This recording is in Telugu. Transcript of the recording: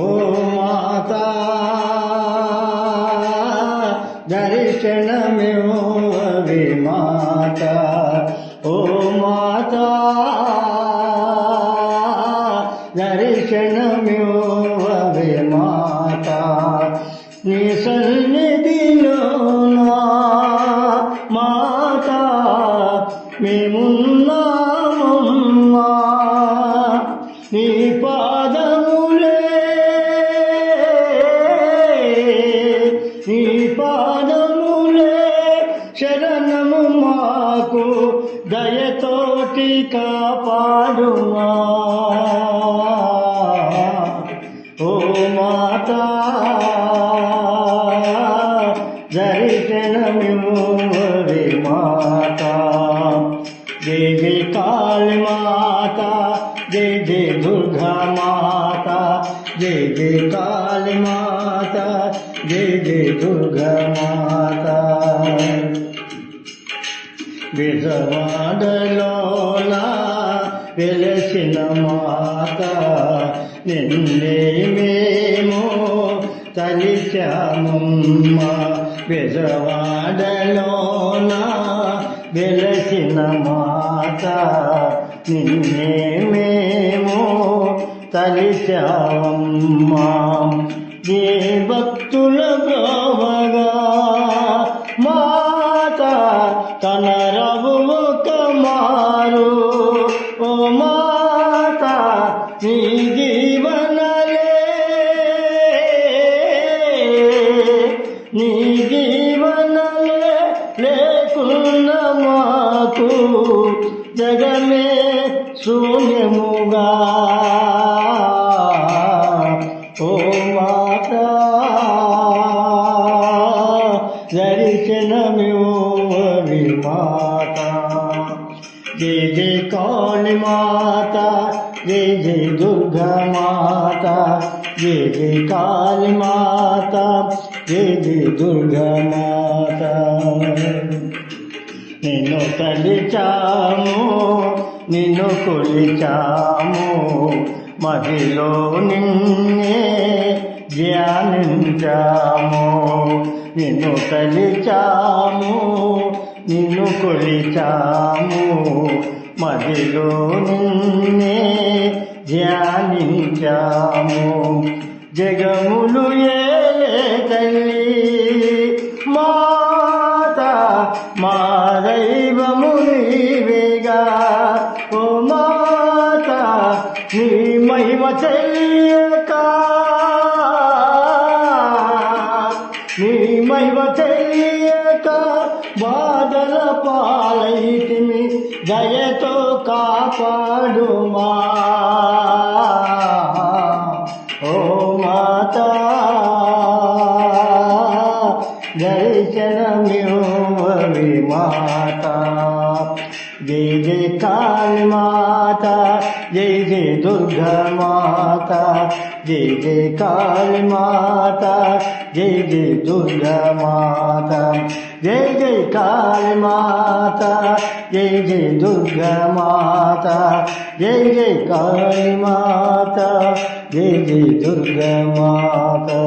ఓ మాతా దర్శనమివ్వవే మాతా, ఓ మాతా దర్శనమివ్వవే మాతా, నీ సన్నిధిలోనా మాతా మేమున్నామమ్మా, నీ పాదములే శరణము మాకు దయతోటి కాపాడుమా, ఓ మాతా దర్శనమివ్వవే మాతా, జయ జయ కాళీ మాతా, జయ జయ దుర్గా మాతా, జయ జయ కాళీ మాతా, జయ జయ దుర్గా మాతా. విజవాడలోనా వెలసిన మాత, నిన్నే మేము తలిచామమ్మా, విజవాడలోనా వెలసిన మాత, నిన్నే మేము తలిచామమ్మా, ఏ భక్తుల బ్రోవగా మాతా కనరవు కమారు, ఓ మాతా నీ జీవనలే, నీ జీవనలే లేకున్న మాకు జగమే శూన్యముగా, ఓ మాతా దర్శనమివ్వవే మాతా, జయ జయ కాళీ మాతా, జయ జయ దుర్గా మాతా, జయ జయ కాళీ మాతా, జయ జయ దుర్గా మాతా. నిన్ను తలిచాము, నిన్ను కొలిచాము, మదిలో నిన్నే ధ్యానించాము, నిన్ను తలిచాము, నిన్ను కొలిచాము, మదిలో నిన్నే ధ్యానించాము, జగములు ఏలే తల్లి మాతా, మా దైవము నీవేగా, ఓ మాతా నీ మహిమ తెలియక, నీ మహిమ తెలియక బాధల పాలైతిమి, దయతో కాపాడుమా, ఓ మాతా దర్శనమివ్వవే మాతా, జయ జయ కాళీ మాతా, జయ జయ దుర్గా మాతా, జయ జయ కాళీ మాతా, జయ జయ దుర్గా మాతా, జయ జయ కాళీ మాతా, జయ జయ దుర్గా మాతా, జయ జయ కాళీ మాతా, జయ జయ దుర్గా మాతా.